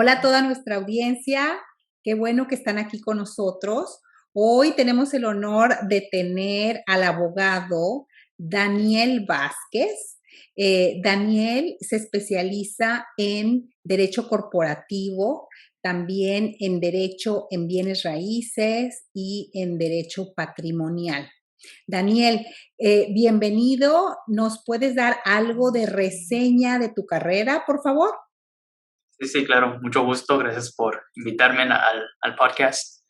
Hola a toda nuestra audiencia, qué bueno que están aquí con nosotros. Hoy tenemos el honor de tener al abogado Daniel Vázquez. Daniel se especializa en derecho corporativo, también en derecho en bienes raíces y en derecho patrimonial. Daniel, bienvenido. ¿Nos puedes dar algo de reseña de tu carrera, por favor? Sí, claro, mucho gusto. Gracias por invitarme al podcast.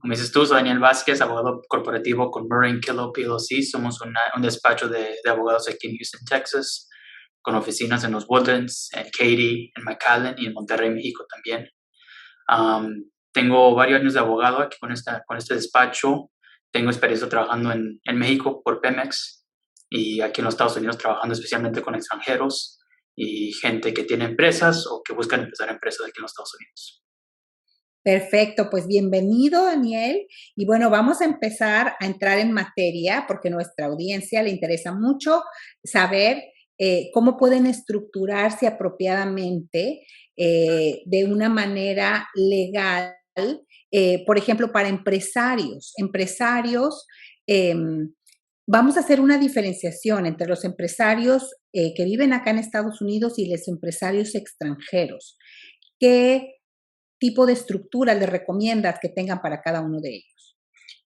Como dices tú, soy Daniel Vázquez, abogado corporativo con Murray Killough PLC. Somos un despacho de abogados aquí en Houston, Texas, con oficinas en los Woodlands, en Katy, en McAllen y en Monterrey, México también. Tengo varios años de abogado aquí con este despacho. Tengo experiencia trabajando en México por Pemex y aquí en los Estados Unidos trabajando especialmente con extranjeros y gente que tiene empresas o que buscan empezar empresas aquí en los Estados Unidos. Perfecto, pues bienvenido, Daniel. Y bueno, vamos a empezar a entrar en materia porque a nuestra audiencia le interesa mucho saber cómo pueden estructurarse apropiadamente de una manera legal, por ejemplo, para empresarios. Vamos a hacer una diferenciación entre los empresarios que viven acá en Estados Unidos y los empresarios extranjeros. ¿Qué tipo de estructura le recomiendas que tengan para cada uno de ellos?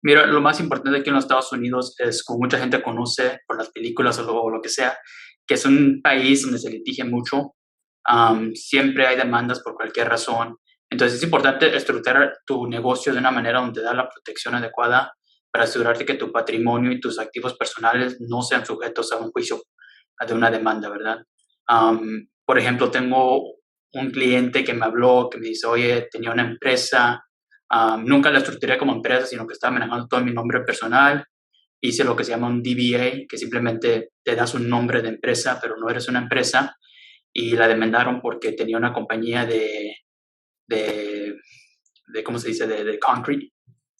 Mira, lo más importante aquí en los Estados Unidos es, como mucha gente conoce por las películas o lo que sea, que es un país donde se litigia mucho. Siempre hay demandas por cualquier razón. Entonces es importante estructurar tu negocio de una manera donde da la protección adecuada para asegurarte que tu patrimonio y tus activos personales no sean sujetos a un juicio de una demanda, ¿verdad? Por ejemplo, tengo un cliente que me habló, que me dice, oye, tenía una empresa, nunca la estructuré como empresa, sino que estaba manejando todo mi nombre personal. Hice lo que se llama un DBA, que simplemente te das un nombre de empresa, pero no eres una empresa, y la demandaron porque tenía una compañía de ¿cómo se dice?, de concrete,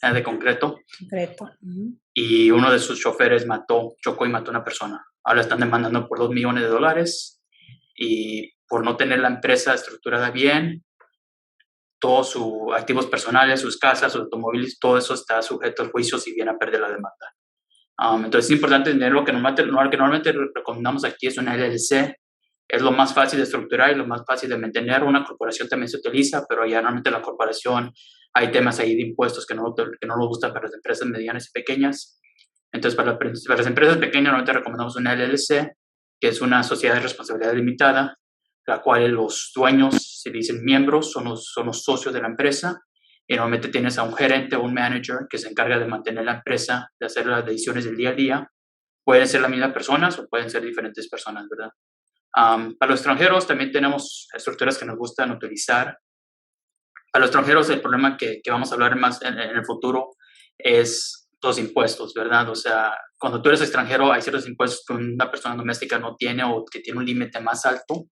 de concreto. Concreto. Y uno de sus choferes chocó y mató a una persona. Ahora están demandando por $2 millones y por no tener la empresa estructurada bien, todos sus activos personales, sus casas, sus automóviles, todo eso está sujeto al juicio si viene a perder la demanda. Entonces es importante tener lo que normalmente recomendamos aquí es una LLC. Es lo más fácil de estructurar y lo más fácil de mantener. Una corporación también se utiliza, pero ya normalmente la corporación hay temas ahí de impuestos que no nos gustan para las empresas medianas y pequeñas. Entonces, para las empresas pequeñas normalmente recomendamos una LLC, que es una sociedad de responsabilidad limitada, la cual los dueños, se dicen miembros, son los socios de la empresa, y normalmente tienes a un gerente o un manager que se encarga de mantener la empresa, de hacer las decisiones del día a día. Pueden ser las mismas personas o pueden ser diferentes personas, ¿verdad? Para los extranjeros también tenemos estructuras que nos gustan utilizar. Para los extranjeros el problema que vamos a hablar más en el futuro es los impuestos, ¿verdad? O sea, cuando tú eres extranjero hay ciertos impuestos que una persona doméstica no tiene o que tiene un límite más alto.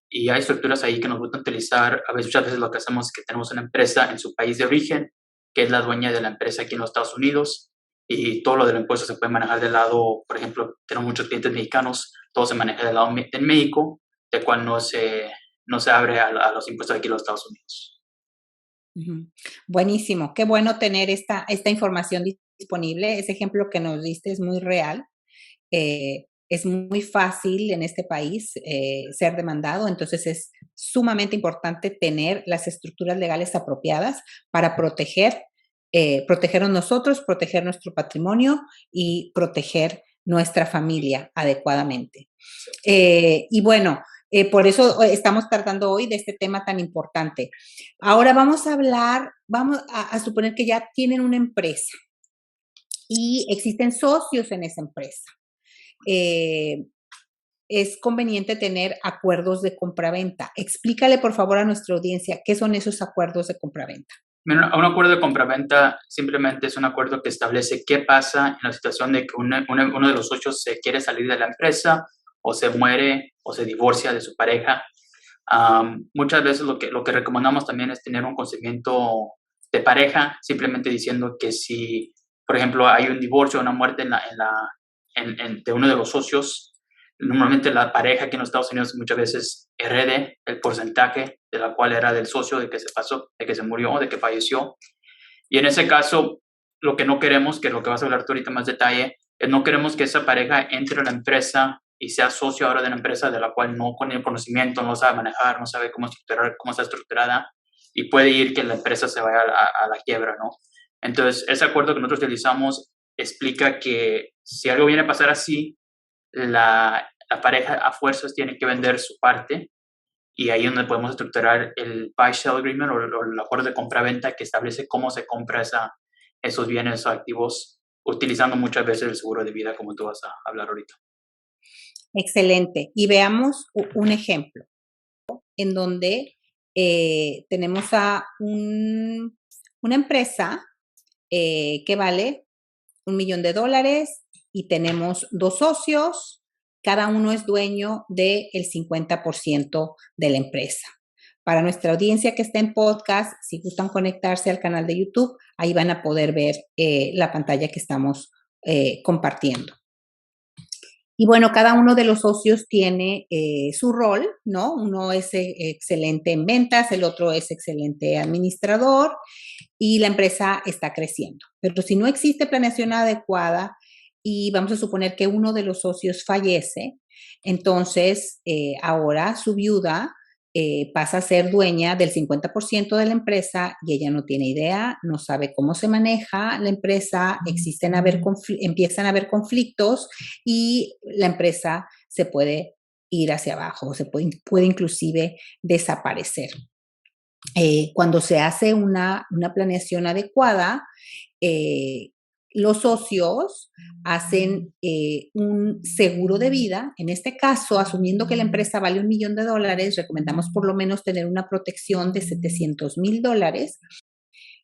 Y hay estructuras ahí que nos gusta utilizar. Muchas veces lo que hacemos es que tenemos una empresa en su país de origen, que es la dueña de la empresa aquí en los Estados Unidos, y todo lo del impuesto se puede manejar del lado, por ejemplo, tenemos muchos clientes mexicanos, todo se maneja del lado en México, de cual no se abre a los impuestos aquí en los Estados Unidos. Buenísimo, qué bueno tener esta información disponible. Ese ejemplo que nos diste es muy real. Es muy fácil en este país ser demandado, entonces es sumamente importante tener las estructuras legales apropiadas para protegernos nosotros, proteger nuestro patrimonio y proteger nuestra familia adecuadamente. Y bueno, por eso estamos tratando hoy de este tema tan importante. Ahora vamos a suponer que ya tienen una empresa y existen socios en esa empresa. Es conveniente tener acuerdos de compraventa. Explícale, por favor, a nuestra audiencia qué son esos acuerdos de compraventa. Un acuerdo de compraventa simplemente es un acuerdo que establece qué pasa en la situación de que uno de los socios se quiere salir de la empresa o se muere o se divorcia de su pareja. Muchas veces lo que recomendamos también es tener un consentimiento de pareja, simplemente diciendo que si, por ejemplo, hay un divorcio o una muerte de uno de los socios, normalmente la pareja aquí en los Estados Unidos muchas veces herede el porcentaje de la cual era del socio de que se pasó, de que se murió, de que falleció. Y en ese caso, lo que no queremos, que es lo que vas a hablar tú ahorita más detalle, es no queremos que esa pareja entre a la empresa y sea socio ahora de una empresa de la cual no con el conocimiento, no sabe manejar, no sabe cómo estructurar, cómo está estructurada, y puede ir que la empresa se vaya a la quiebra, ¿no? Entonces, ese acuerdo que nosotros utilizamos explica que si algo viene a pasar así, la pareja a fuerzas tiene que vender su parte, y ahí es donde podemos estructurar el buy-sell agreement o el acuerdo de compra-venta que establece cómo se compra esos bienes o activos, utilizando muchas veces el seguro de vida, como tú vas a hablar ahorita. Excelente. Y veamos un ejemplo en donde tenemos a una empresa que vale $1 millón y tenemos 2 socios, cada uno es dueño del 50% de la empresa. Para nuestra audiencia que está en podcast, si gustan conectarse al canal de YouTube, ahí van a poder ver la pantalla que estamos compartiendo. Y bueno, cada uno de los socios tiene su rol, ¿no? Uno es excelente en ventas, el otro es excelente administrador y la empresa está creciendo. Pero si no existe planeación adecuada y vamos a suponer que uno de los socios fallece, entonces ahora su viuda pasa a ser dueña del 50% de la empresa y ella no tiene idea, no sabe cómo se maneja la empresa, empiezan a haber conflictos y la empresa se puede ir hacia abajo, puede inclusive desaparecer. Cuando se hace una planeación adecuada, los socios hacen un seguro de vida. En este caso, asumiendo que la empresa vale $1 millón, recomendamos por lo menos tener una protección de $700,000.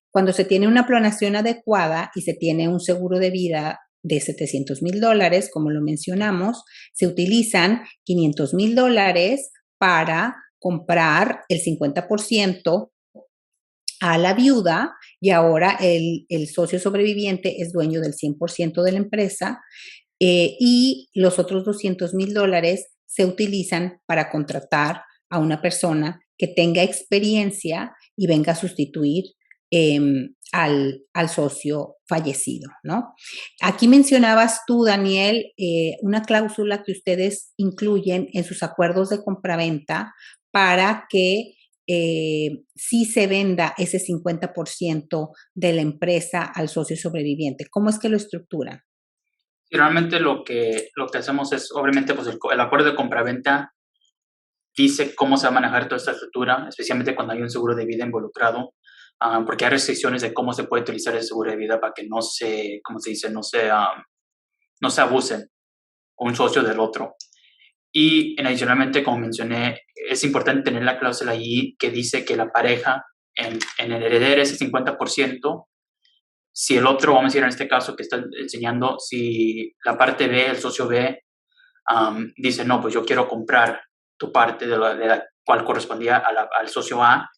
Cuando se tiene una planeación adecuada y se tiene un seguro de vida de $700,000, como lo mencionamos, se utilizan $500,000 para comprar el 50% a la viuda y ahora el socio sobreviviente es dueño del 100% de la empresa y los otros $200,000 se utilizan para contratar a una persona que tenga experiencia y venga a sustituir al socio fallecido, ¿no? Aquí mencionabas tú, Daniel, una cláusula que ustedes incluyen en sus acuerdos de compraventa para que sí se venda ese 50% de la empresa al socio sobreviviente. ¿Cómo es que lo estructuran? Y realmente lo que hacemos es, obviamente, pues el acuerdo de compraventa dice cómo se va a manejar toda esta estructura, especialmente cuando hay un seguro de vida involucrado, porque hay restricciones de cómo se puede utilizar el seguro de vida para que no se, ¿cómo se dice? No se abusen un socio del otro. Y adicionalmente, como mencioné, es importante tener la cláusula allí que dice que la pareja en el heredero ese 50%, si el otro, vamos a decir en este caso que está enseñando, si la parte B, el socio B, dice, no, pues yo quiero comprar tu parte de la cual correspondía al socio a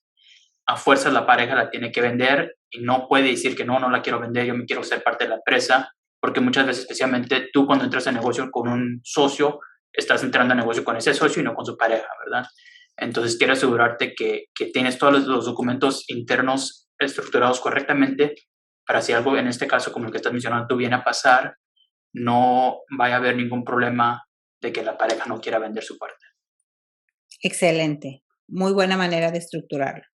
fuerzas la pareja la tiene que vender y no puede decir que no la quiero vender, yo me quiero ser parte de la empresa, porque muchas veces, especialmente tú cuando entras a negocio con un socio, estás entrando a negocio con ese socio y no con su pareja, ¿verdad? Entonces, quiero asegurarte que tienes todos los documentos internos estructurados correctamente para si algo, en este caso, como el que estás mencionando, tú viene a pasar, no vaya a haber ningún problema de que la pareja no quiera vender su parte. Excelente. Muy buena manera de estructurarlo.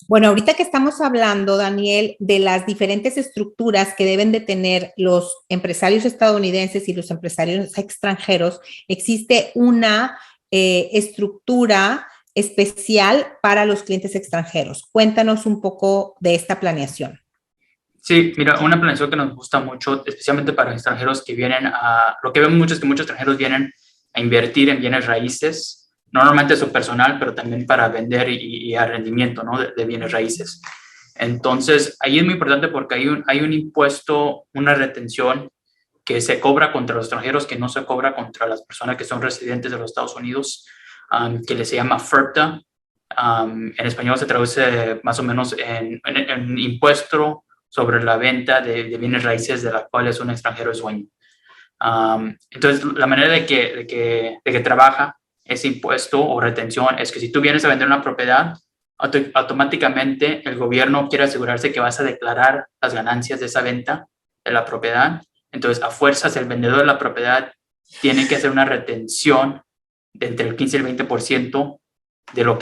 Bueno, ahorita que estamos hablando, Daniel, de las diferentes estructuras que deben de tener los empresarios estadounidenses y los empresarios extranjeros, existe una estructura especial para los clientes extranjeros. Cuéntanos un poco de esta planeación. Sí, mira, una planeación que nos gusta mucho, especialmente para extranjeros que vienen lo que vemos mucho es que muchos extranjeros vienen a invertir en bienes raíces, no normalmente su personal, pero también para vender y a rendimiento, ¿no? de bienes raíces. Entonces, ahí es muy importante porque hay un impuesto, una retención que se cobra contra los extranjeros que no se cobra contra las personas que son residentes de los Estados Unidos, que se llama FIRPTA. En español se traduce más o menos en impuesto sobre la venta de bienes raíces de la cual un extranjero es dueño. Entonces, la manera de que trabaja ese impuesto o retención es que si tú vienes a vender una propiedad, automáticamente el gobierno quiere asegurarse que vas a declarar las ganancias de esa venta de la propiedad. Entonces, a fuerzas, el vendedor de la propiedad tiene que hacer una retención de entre el 15 y el 20% de lo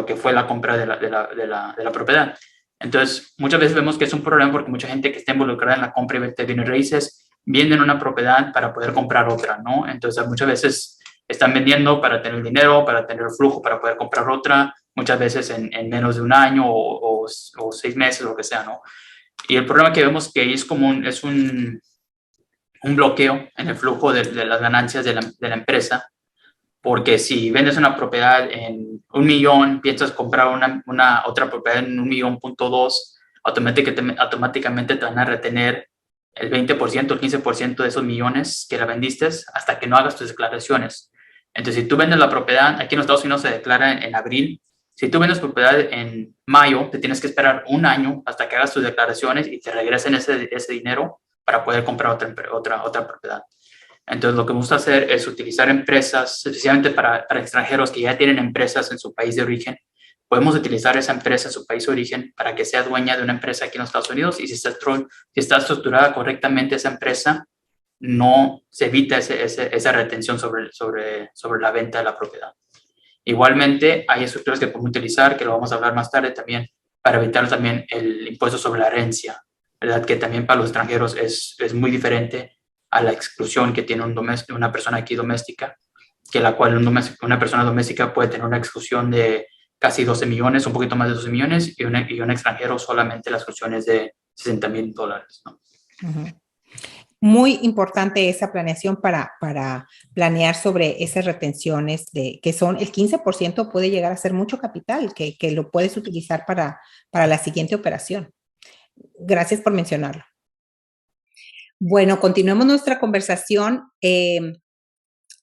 que fue la compra de la propiedad. Entonces, muchas veces vemos que es un problema porque mucha gente que está involucrada en la compra y venta de bienes raíces venden una propiedad para poder comprar otra, ¿no? Entonces, muchas veces están vendiendo para tener dinero, para tener flujo, para poder comprar otra, muchas veces en menos de un año o 6 meses, lo que sea, ¿no? Y el problema que vemos que es como un bloqueo en el flujo de las ganancias de la empresa, porque si vendes una propiedad en 1 millón, piensas comprar una otra propiedad en 1,2 millones, automáticamente te van a retener el 20%, el 15% de esos millones que la vendiste hasta que no hagas tus declaraciones. Entonces, si tú vendes la propiedad, aquí en los Estados Unidos se declara en abril. Si tú vendes propiedad en mayo, te tienes que esperar un año hasta que hagas tus declaraciones y te regresen ese dinero para poder comprar otra propiedad. Entonces, lo que me gusta hacer es utilizar empresas, especialmente para extranjeros que ya tienen empresas en su país de origen. Podemos utilizar esa empresa en su país de origen para que sea dueña de una empresa aquí en los Estados Unidos, y si está estructurada correctamente esa empresa, no se evita esa retención sobre la venta de la propiedad. Igualmente, hay estructuras que podemos utilizar, que lo vamos a hablar más tarde también, para evitar también el impuesto sobre la herencia, ¿verdad? Que también para los extranjeros es muy diferente a la exclusión que tiene una persona aquí doméstica, que la cual una persona doméstica puede tener una exclusión de casi 12 millones, un poquito más de 12 millones, y un extranjero solamente la exclusión es de $60,000, ¿no? Muy importante esa planeación para planear sobre esas retenciones que son el 15%, puede llegar a ser mucho capital que lo puedes utilizar para la siguiente operación. Gracias por mencionarlo. Bueno, continuemos nuestra conversación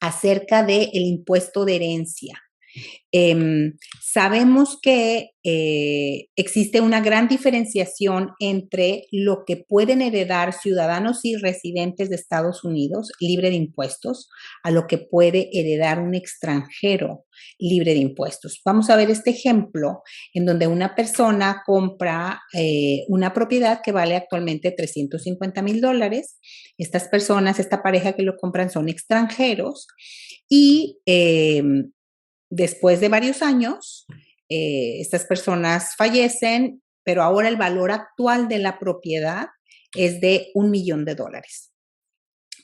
acerca del impuesto de herencia. Sabemos que existe una gran diferenciación entre lo que pueden heredar ciudadanos y residentes de Estados Unidos libre de impuestos a lo que puede heredar un extranjero libre de impuestos. Vamos a ver este ejemplo en donde una persona compra una propiedad que vale actualmente $350,000. Estas personas, esta pareja que lo compran son extranjeros y después de varios años, estas personas fallecen, pero ahora el valor actual de la propiedad es de $1 millón.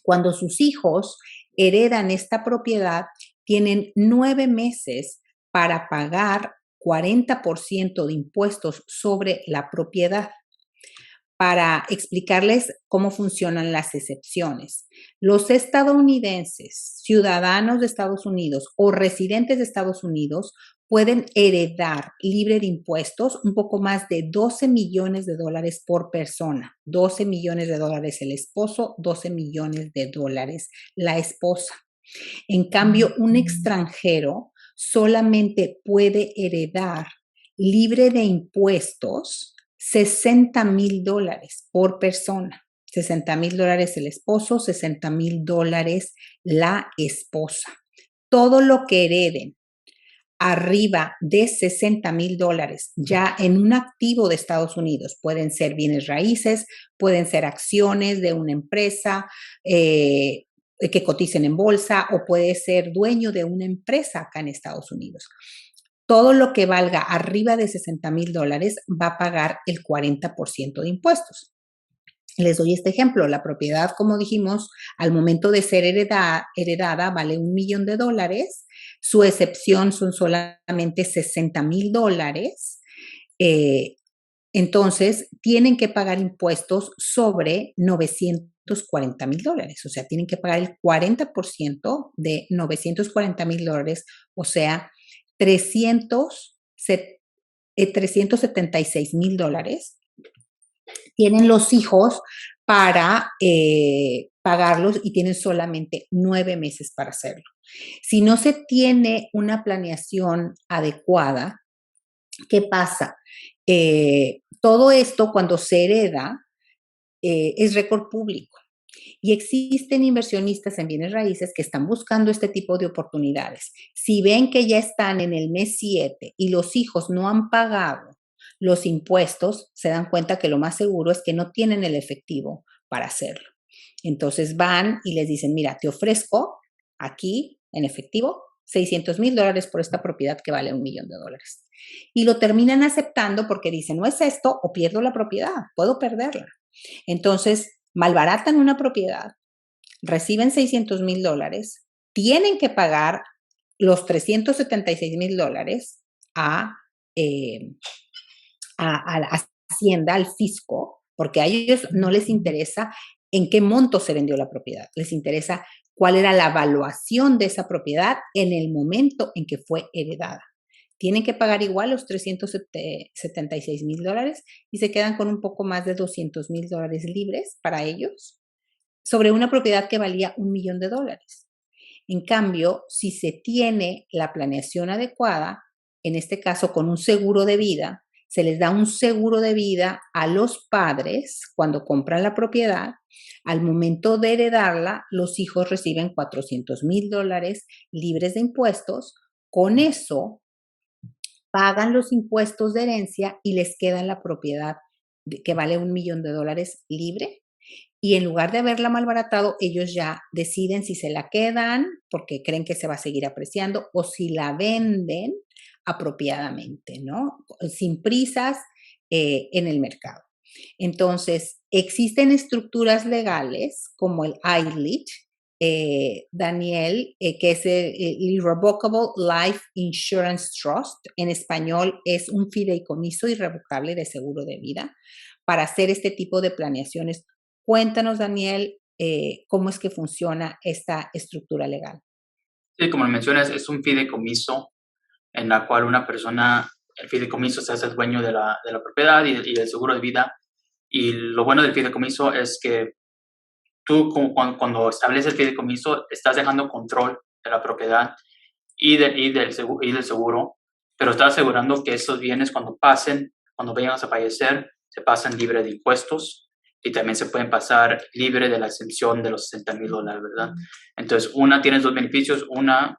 Cuando sus hijos heredan esta propiedad, tienen 9 meses para pagar 40% de impuestos sobre la propiedad. Para explicarles cómo funcionan las excepciones. Los estadounidenses, ciudadanos de Estados Unidos o residentes de Estados Unidos pueden heredar libre de impuestos un poco más de $12 millones por persona. $12 millones el esposo, $12 millones la esposa. En cambio, un extranjero solamente puede heredar libre de impuestos $60,000 por persona. $60,000 el esposo, $60,000 la esposa. Todo lo que hereden arriba de $60,000 ya en un activo de Estados Unidos, pueden ser bienes raíces, pueden ser acciones de una empresa que coticen en bolsa, o puede ser dueño de una empresa acá en Estados Unidos. Todo lo que valga arriba de $60,000 va a pagar el 40% de impuestos. Les doy este ejemplo. La propiedad, como dijimos, al momento de ser heredada vale $1 millón. Su excepción son solamente $60,000. Entonces, tienen que pagar impuestos sobre $940,000. O sea, tienen que pagar el 40% de $940,000, o sea, $376,000. Tienen los hijos para pagarlos y tienen solamente 9 meses para hacerlo. Si no se tiene una planeación adecuada, ¿qué pasa? Todo esto, cuando se hereda, es récord público. Y existen inversionistas en bienes raíces que están buscando este tipo de oportunidades. Si ven que ya están en el mes 7 y los hijos no han pagado los impuestos, se dan cuenta que lo más seguro es que no tienen el efectivo para hacerlo. Entonces van y les dicen, mira, te ofrezco aquí en efectivo $600,000 por esta propiedad que vale $1,000,000. Y lo terminan aceptando porque dicen, no es esto o pierdo la propiedad, puedo perderla. Entonces, malbaratan una propiedad, reciben $600,000, tienen que pagar los $376,000 eh, a la Hacienda, al fisco, porque a ellos no les interesa en qué monto se vendió la propiedad, les interesa cuál era la evaluación de esa propiedad en el momento en que fue heredada. Tienen que pagar igual los $376,000 y se quedan con un poco más de $200,000 libres para ellos sobre una propiedad que valía $1,000,000. En cambio, si se tiene la planeación adecuada, en este caso con un seguro de vida, se les da un seguro de vida a los padres cuando compran la propiedad. Al momento de heredarla, los hijos reciben $400,000 libres de impuestos. Con eso, pagan los impuestos de herencia y les queda la propiedad que vale $1,000,000 libre. Y en lugar de haberla malbaratado, ellos ya deciden si se la quedan porque creen que se va a seguir apreciando o si la venden apropiadamente, ¿no? Sin prisas en el mercado. Entonces, existen estructuras legales como el ILIT, Daniel, que es el Irrevocable Life Insurance Trust. En español es un fideicomiso irrevocable de seguro de vida para hacer este tipo de planeaciones. Cuéntanos, Daniel, cómo es que funciona esta estructura legal. Sí, como lo mencionas, es un fideicomiso en la cual una persona, el fideicomiso se hace dueño de la propiedad y del seguro de vida. Y lo bueno del fideicomiso es que tú, cuando estableces el fideicomiso, estás dejando control de la propiedad y del seguro, pero estás asegurando que esos bienes cuando vayan a fallecer, se pasan libre de impuestos y también se pueden pasar libre de la exención de los $60,000, ¿verdad? Entonces, tienes dos beneficios.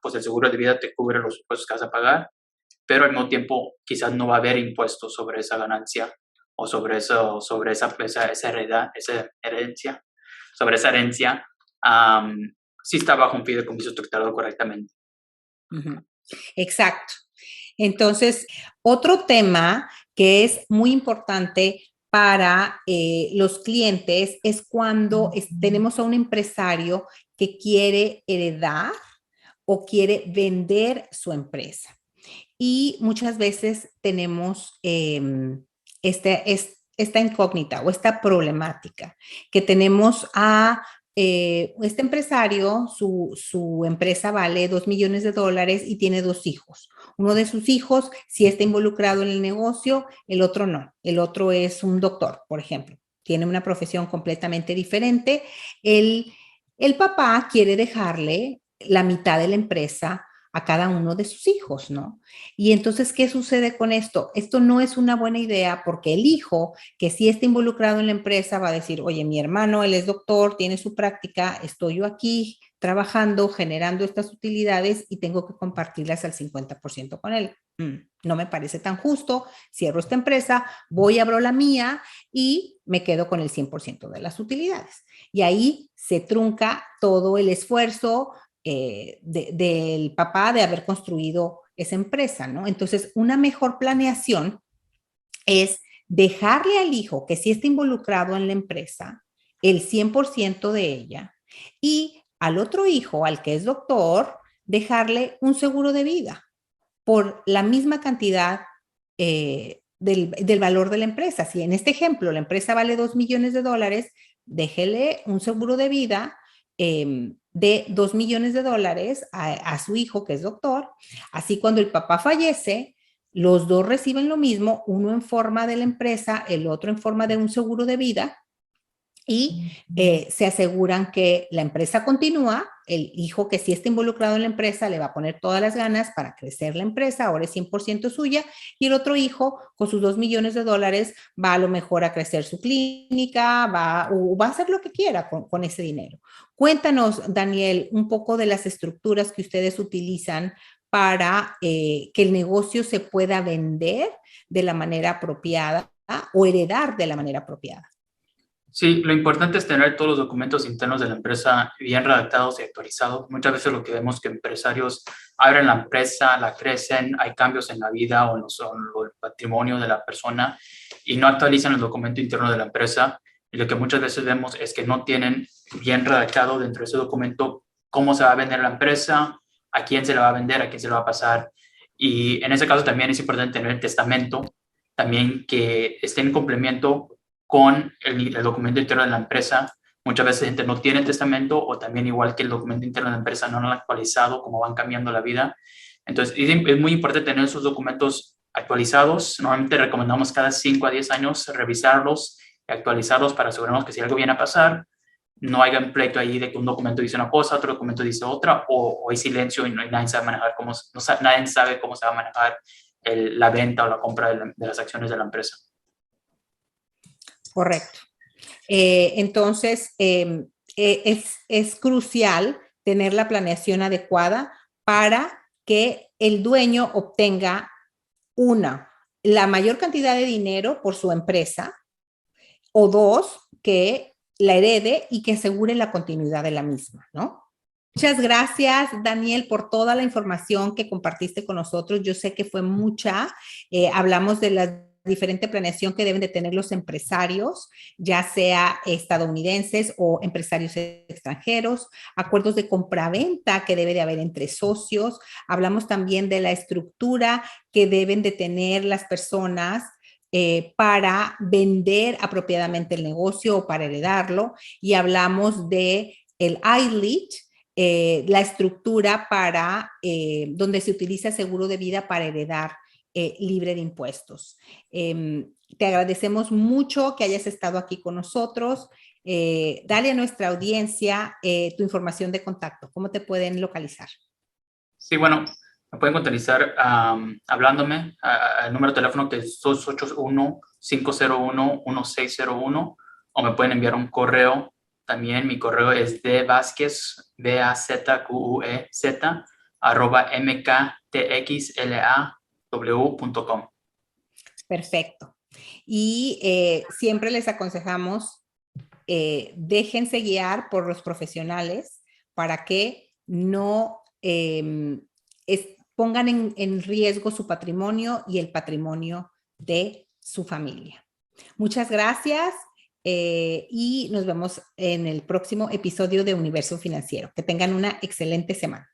Pues el seguro de vida te cubre los impuestos que vas a pagar, pero al mismo tiempo quizás no va a haber impuestos sobre esa ganancia o sobre esa herencia. Sobre esa herencia, sí está bajo un fideicomiso estructurado correctamente. Exacto. Entonces, otro tema que es muy importante para los clientes es cuando tenemos a un empresario que quiere heredar o quiere vender su empresa. Y muchas veces tenemos esta incógnita o esta problemática que tenemos a este empresario, su empresa vale $2,000,000 y tiene 2 hijos. Uno de sus hijos sí está involucrado en el negocio, el otro no. El otro es un doctor, por ejemplo. Tiene una profesión completamente diferente. El papá quiere dejarle la mitad de la empresa a cada uno de sus hijos, ¿no? Y entonces, ¿qué sucede con esto? Esto no es una buena idea porque el hijo que sí está involucrado en la empresa va a decir, oye, mi hermano, él es doctor, tiene su práctica, estoy yo aquí trabajando, generando estas utilidades y tengo que compartirlas al 50% con él. No me parece tan justo, cierro esta empresa, voy, abro la mía y me quedo con el 100% de las utilidades. Y ahí se trunca todo el esfuerzo del papá de haber construido esa empresa, ¿no? Entonces, una mejor planeación es dejarle al hijo que sí está involucrado en la empresa el 100% de ella y al otro hijo, al que es doctor, dejarle un seguro de vida por la misma cantidad del valor de la empresa. Si en este ejemplo la empresa vale $2,000,000, déjele un seguro de vida de $2,000,000 a su hijo que es doctor. Así cuando el papá fallece, los dos reciben lo mismo, uno en forma de la empresa, el otro en forma de un seguro de vida, y se aseguran que la empresa continúa, el hijo que sí está involucrado en la empresa le va a poner todas las ganas para crecer la empresa, ahora es 100% suya, y el otro hijo con sus $2 millones va a lo mejor a crecer su clínica, va a hacer lo que quiera con ese dinero. Cuéntanos, Daniel, un poco de las estructuras que ustedes utilizan para que el negocio se pueda vender de la manera apropiada o heredar de la manera apropiada. Sí, lo importante es tener todos los documentos internos de la empresa bien redactados y actualizados. Muchas veces lo que vemos es que empresarios abren la empresa, la crecen, hay cambios en la vida o en el patrimonio de la persona y no actualizan el documento interno de la empresa. Y lo que muchas veces vemos es que no tienen bien redactado dentro de ese documento cómo se va a vender la empresa, a quién se la va a vender, a quién se la va a pasar. Y en ese caso también es importante tener el testamento, también que esté en complemento con el documento interno de la empresa. Muchas veces la gente no tiene testamento o también igual que el documento interno de la empresa no lo han actualizado, como van cambiando la vida. Entonces, es muy importante tener esos documentos actualizados. Normalmente recomendamos cada 5 a 10 años revisarlos y actualizarlos para asegurarnos que si algo viene a pasar, no haya un pleito ahí de que un documento dice una cosa, otro documento dice otra, o hay silencio y nadie sabe manejar nadie sabe cómo se va a manejar la venta o la compra de las acciones de la empresa. Correcto. Entonces, es crucial tener la planeación adecuada para que el dueño obtenga la mayor cantidad de dinero por su empresa, o dos, que la herede y que asegure la continuidad de la misma, ¿no? Muchas gracias, Daniel, por toda la información que compartiste con nosotros. Yo sé que fue mucha. Hablamos de la diferente planeación que deben de tener los empresarios, ya sea estadounidenses o empresarios extranjeros, acuerdos de compraventa que debe de haber entre socios. Hablamos también de la estructura que deben de tener las personas para vender apropiadamente el negocio o para heredarlo. Y hablamos de el ILEAT, la estructura para donde se utiliza seguro de vida para heredar libre de impuestos. Te agradecemos mucho que hayas estado aquí con nosotros. Dale a nuestra audiencia tu información de contacto. ¿Cómo te pueden localizar? Sí, bueno, me pueden contactar hablándome al número de teléfono que es 281-501-1601 o me pueden enviar un correo. También mi correo es dvazquez, BAZQUEZ, @mktxlaw.com. Perfecto. Y siempre les aconsejamos, déjense guiar por los profesionales para que no pongan en riesgo su patrimonio y el patrimonio de su familia. Muchas gracias y nos vemos en el próximo episodio de Universo Financiero. Que tengan una excelente semana.